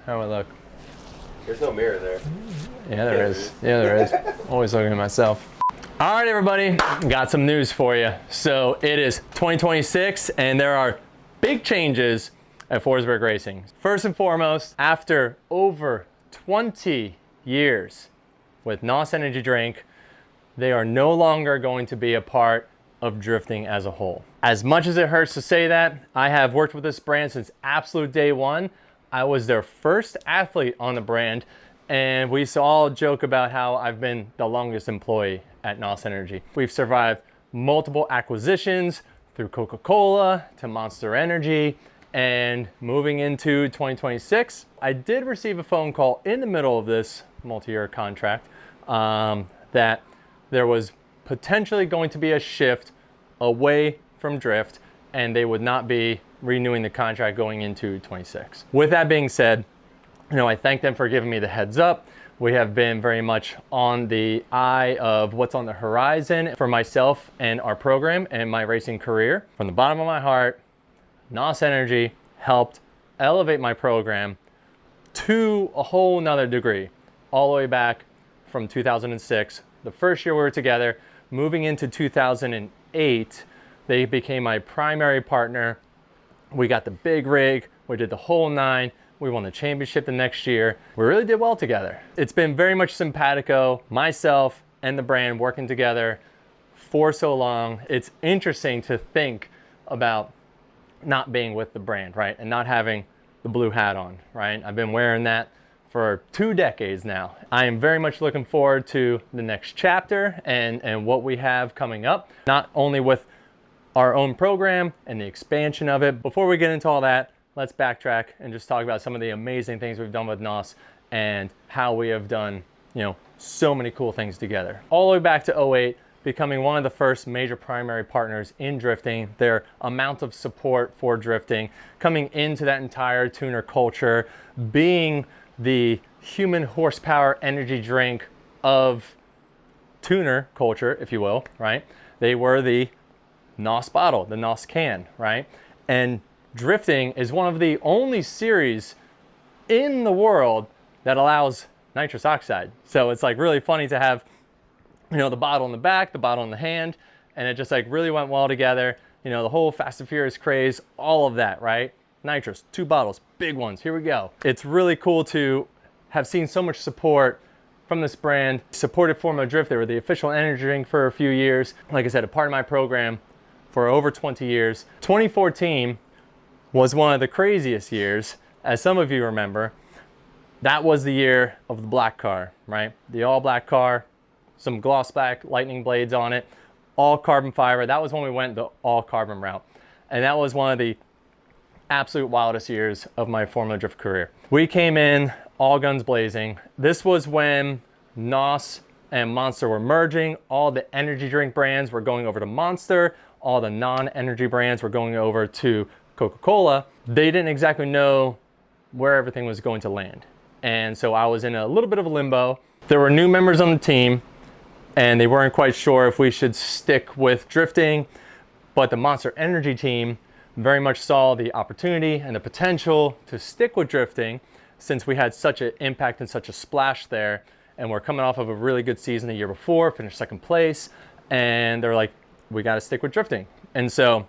How do I look? There's no mirror there. Yeah, there is. Yeah, there is. Always looking at myself. All right, everybody, got some news for you. So it is 2026, and there are big changes at Forsberg Racing. First and foremost, after over 20 years with NOS Energy Drink, they are no longer going to be a part of drifting as a whole. As much as it hurts to say that, I have worked with this brand since absolute day one. I was their first athlete on the brand, and we all joke about how I've been the longest employee at NOS Energy. We've survived multiple acquisitions through Coca-Cola to Monster Energy, and moving into 2026, I did receive a phone call in the middle of this multi-year contract that there was potentially going to be a shift away from drift, and they would not be renewing the contract going into 26. With that being said, I thank them for giving me the heads up. We have been very much on the eye of what's on the horizon for myself and our program and my racing career. From the bottom of my heart, NOS Energy helped elevate my program to a whole nother degree, all the way back from 2006, the first year we were together. Moving into 2008, they became my primary partner. We got the big rig, we did the whole nine, we won the championship the next year. We really did well together. It's been very much simpatico, myself and the brand working together for so long. It's interesting to think about not being with the brand, right? And not having the blue hat on, right? I've been wearing that for 2 decades now. I am very much looking forward to the next chapter and what we have coming up, not only with our own program and the expansion of it. Before we get into all that, let's backtrack and just talk about some of the amazing things we've done with NOS and how we have done, so many cool things together. All the way back to 08, becoming one of the first major primary partners in drifting, their amount of support for drifting, coming into that entire tuner culture, being the human horsepower energy drink of tuner culture, if you will, right? They were the NOS bottle, the NOS can, right? And drifting is one of the only series in the world that allows nitrous oxide. So it's like really funny to have, the bottle in the back, the bottle in the hand, and it just like really went well together. The whole Fast and Furious craze, all of that, right? Nitrous, 2 bottles, big ones, here we go. It's really cool to have seen so much support from this brand. Supported Formula Drift, they were the official energy drink for a few years. Like I said, a part of my program for over 20 years. 2014 was one of the craziest years, as some of you remember. That was the year of the black car, right? The all black car, some gloss black lightning blades on it, all carbon fiber. That was when we went the all carbon route. And that was one of the absolute wildest years of my Formula Drift career. We came in all guns blazing. This was when NOS and Monster were merging. All the energy drink brands were going over to Monster. All the non-energy brands were going over to Coca-Cola. They didn't exactly know where everything was going to land. And so I was in a little bit of a limbo. There were new members on the team, and they weren't quite sure if we should stick with drifting. But the Monster Energy team very much saw the opportunity and the potential to stick with drifting, since we had such an impact and such a splash there. And we're coming off of a really good season the year before, finished 2nd place. And they're like, we got to stick with drifting. And so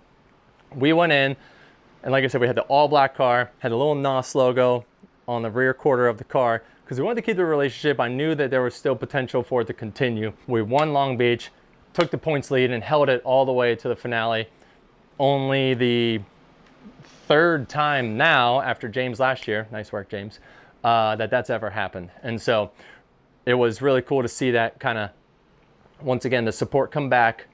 we went in, and like I said, we had the all black car, had a little NOS logo on the rear quarter of the car, because we wanted to keep the relationship. I knew that there was still potential for it to continue. We won Long Beach, took the points lead, and held it all the way to the finale. Only the 3rd time now, after James last year, nice work, James, that's ever happened. And so it was really cool to see that kind of, once again, the support come back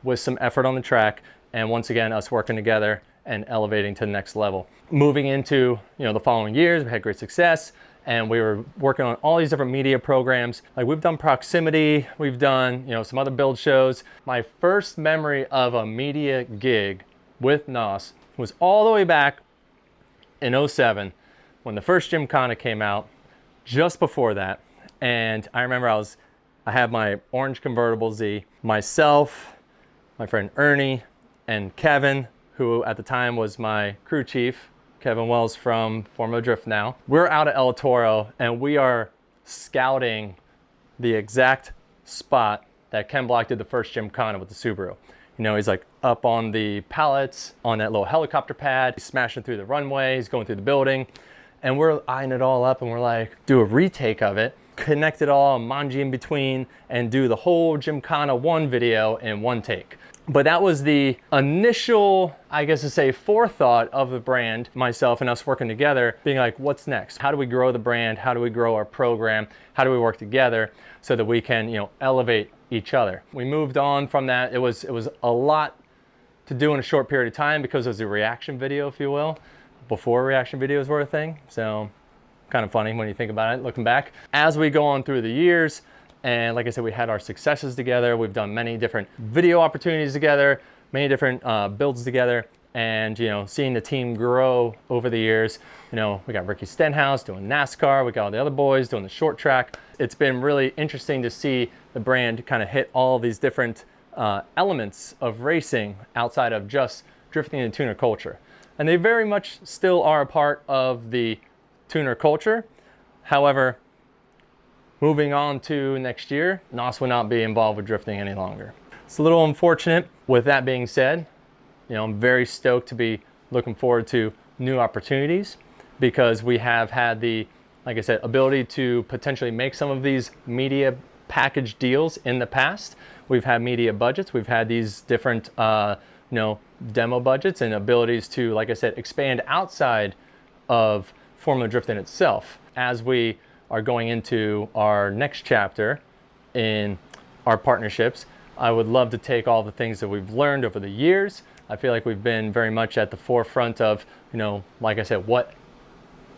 with some effort on the track, and once again, us working together and elevating to the next level. Moving into, the following years, we had great success, and we were working on all these different media programs. Like, we've done proximity, we've done, some other build shows. My first memory of a media gig with NOS was all the way back in 07, when the first Gymkhana came out, just before that. And I remember I had my orange convertible Z, myself, my friend Ernie, and Kevin, who at the time was my crew chief, Kevin Wells from Formula Drift Now. We're out at El Toro and we are scouting the exact spot that Ken Block did the first Gymkhana with the Subaru. You know, he's like up on the pallets on that little helicopter pad. He's smashing through the runway, he's going through the building, and we're eyeing it all up and we're like, do a retake of it, connect it all, manji in between, and do the whole Gymkhana 1 video in one take. But that was the initial, I guess to say, forethought of the brand, myself and us working together, being like, what's next? How do we grow the brand? How do we grow our program? How do we work together so that we can, you know, elevate each other? We moved on from that. It was a lot to do in a short period of time because it was a reaction video, if you will, before reaction videos were a thing. So kind of funny when you think about it, looking back. As we go on through the years, and like I said, we had our successes together. We've done many different video opportunities together, many different builds together, and you know, seeing the team grow over the years. You know, we got Ricky Stenhouse doing NASCAR. We got all the other boys doing the short track. It's been really interesting to see the brand kind of hit all these different elements of racing outside of just drifting and tuner culture. And they very much still are a part of the tuner culture. However, moving on to next year, NOS will not be involved with drifting any longer. It's a little unfortunate. With that being said, you know, I'm very stoked to be looking forward to new opportunities because we have had the, like I said, ability to potentially make some of these media package deals in the past. We've had media budgets. We've had these different, you know, demo budgets and abilities to, like I said, expand outside of Formula Drift in itself. As we are going into our next chapter in our partnerships, I would love to take all the things that we've learned over the years. I feel like we've been very much at the forefront of, you know, like I said, what,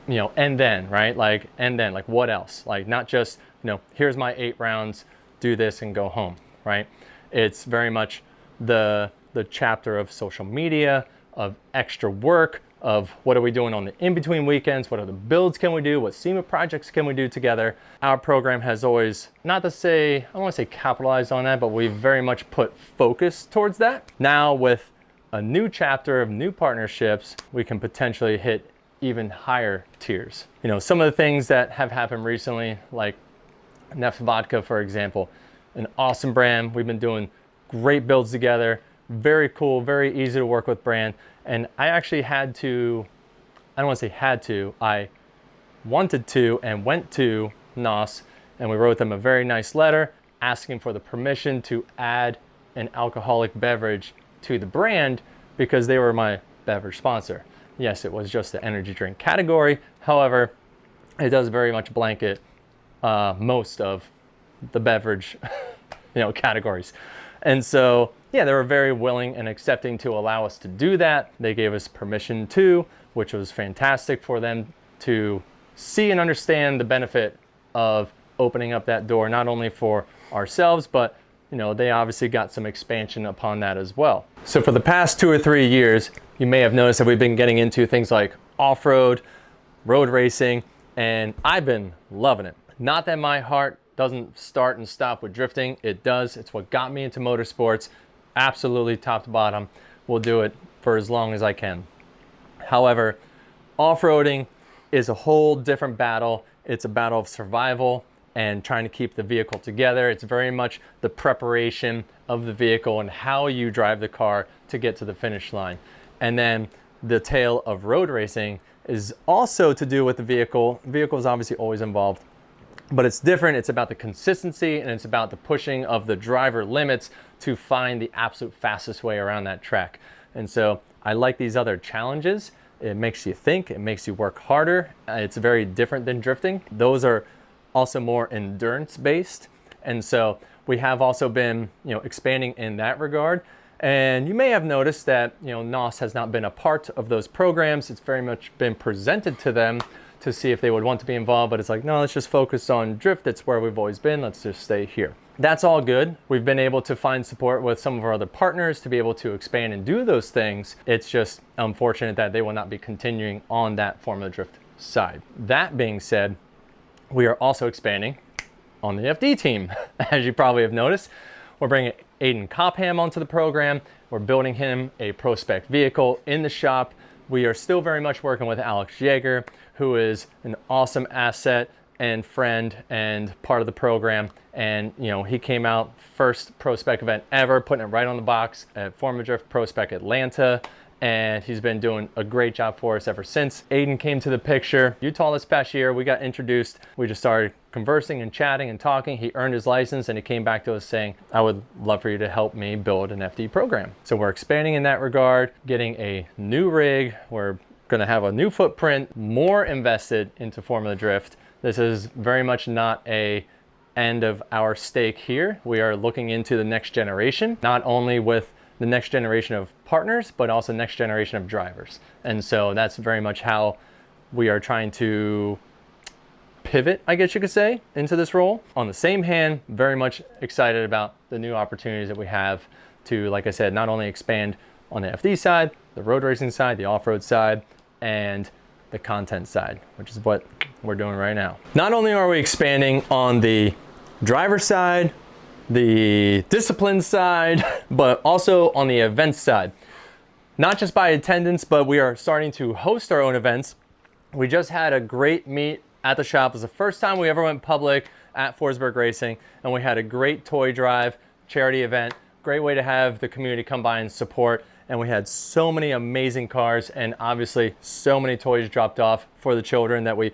you know, and then, right? Like, and then, like, what else? Like, not just, you know, here's my 8 rounds, do this and go home, right? It's very much the chapter of social media, of extra work, of what are we doing on the in-between weekends, what other builds can we do, what SEMA projects can we do together. Our program has always, not to say, I don't want to say capitalized on that, but we've very much put focus towards that. Now with a new chapter of new partnerships, we can potentially hit even higher tiers. You know, some of the things that have happened recently, like Nef's Vodka, for example, an awesome brand. We've been doing great builds together, very cool, very easy to work with brand. And I actually had to, I don't want to say had to, I wanted to and went to NOS and we wrote them a very nice letter asking for the permission to add an alcoholic beverage to the brand because they were my beverage sponsor. Yes, it was just the energy drink category. However, it does very much blanket most of the beverage you know, categories. And so, yeah, they were very willing and accepting to allow us to do that. They gave us permission to, which was fantastic for them to see and understand the benefit of opening up that door, not only for ourselves, but you know, they obviously got some expansion upon that as well. So for the past 2 or 3 years, you may have noticed that we've been getting into things like off-road, road racing, and I've been loving it. Not that my heart doesn't start and stop with drifting. It does. It's what got me into motorsports. Absolutely top to bottom. We'll do it for as long as I can. However, off-roading is a whole different battle. It's a battle of survival and trying to keep the vehicle together. It's very much the preparation of the vehicle and how you drive the car to get to the finish line. And then the tale of road racing is also to do with the vehicle. The vehicle is obviously always involved, but it's different. It's about the consistency and it's about the pushing of the driver limits to find the absolute fastest way around that track. And so I like these other challenges. It makes you think, it makes you work harder. It's very different than drifting. Those are also more endurance based. And so we have also been, you know, expanding in that regard. And you may have noticed that, you know, NOS has not been a part of those programs. It's very much been presented to them to see if they would want to be involved, but it's like, no, let's just focus on drift. That's where we've always been. Let's just stay here. That's all good. We've been able to find support with some of our other partners to be able to expand and do those things. It's just unfortunate that they will not be continuing on that Formula Drift side. That being said, we are also expanding on the FD team. As you probably have noticed, we're bringing Aiden Copham onto the program. We're building him a pro spec vehicle in the shop we are still very much working with Alex Jaeger, who is an awesome asset and friend and part of the program. And you know, he came out first pro spec event ever, putting it right on the box at Formula Drift Pro Spec Atlanta, and he's been doing a great job for us ever since. Aiden came to the picture. Utah this past year, we got introduced. We just started conversing and chatting and talking. He earned his license and he came back to us saying, I would love for you to help me build an FD program. So we're expanding in that regard, getting a new rig. We're gonna have a new footprint, more invested into Formula Drift. This is very much not a end of our stake here. We are looking into the next generation, not only with the next generation of partners, but also next generation of drivers. And so that's very much how we are trying to pivot, I guess you could say, into this role. On the same hand, very much excited about the new opportunities that we have to, like I said, not only expand on the FD side, the road racing side, the off-road side, and the content side, which is what we're doing right now. Not only are we expanding on the driver side, the discipline side, but also on the event side. Not just by attendance, but we are starting to host our own events. We just had a great meet at the shop. It was the first time we ever went public at Forsberg Racing, and we had a great toy drive, charity event, great way to have the community come by and support. And we had so many amazing cars and obviously so many toys dropped off for the children that we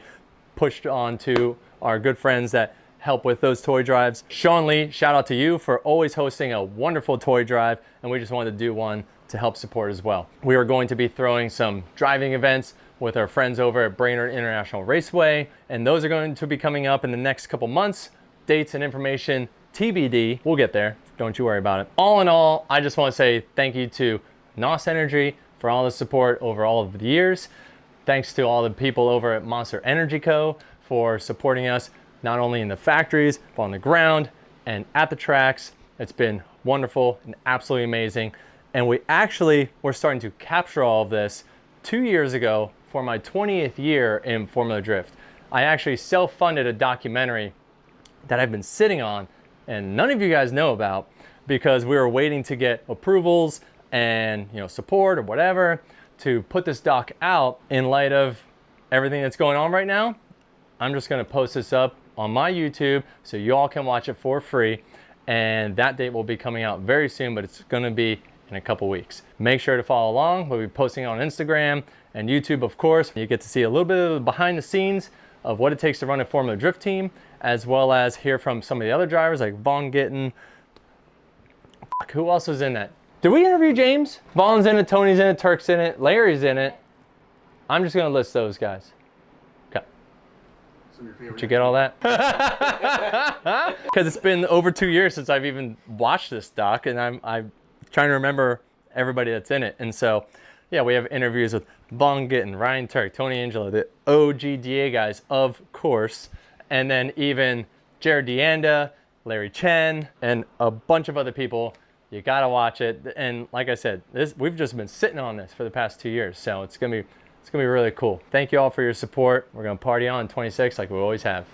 pushed on to our good friends that help with those toy drives. Sean Lee, shout out to you for always hosting a wonderful toy drive, and we just wanted to do one to help support as well. We are going to be throwing some driving events with our friends over at Brainerd International Raceway, and those are going to be coming up in the next couple months. Dates and information TBD. We'll get there, don't you worry about it. All in all, I just want to say thank you to NOS Energy for all the support over all of the years. Thanks to all the people over at Monster Energy Co. for supporting us, not only in the factories, but on the ground and at the tracks. It's been wonderful and absolutely amazing. And we actually were starting to capture all of this 2 years ago for my 20th year in Formula Drift. I actually self-funded a documentary that I've been sitting on and none of you guys know about because we were waiting to get approvals and support or whatever to put this doc out. In light of everything that's going on right now, I'm just gonna post this up on my YouTube so you all can watch it for free, and that date will be coming out very soon, but it's gonna be in a couple weeks. Make sure to follow along. We'll be posting on Instagram and YouTube, of course. You get to see a little bit of the behind the scenes of what it takes to run a Formula Drift team, as well as hear from some of the other drivers like Von Gittin. Who else was in that? Did we interview James? Vaughn's in it, Tony's in it, Turk's in it, Larry's in it. I'm just gonna list those guys. Okay. Did you get all that? Because it's been over 2 years since I've even watched this doc, and I'm trying to remember everybody that's in it. And so, yeah, we have interviews with Von Gittin, Ryan Turk, Tony Angelo, the OGDA guys, of course, and then even Jared Deanda, Larry Chen, and a bunch of other people. You gotta watch it. And like I said, we've just been sitting on this for the past 2 years, so it's gonna be really cool. Thank you all for your support. We're gonna party on 26 like we always have.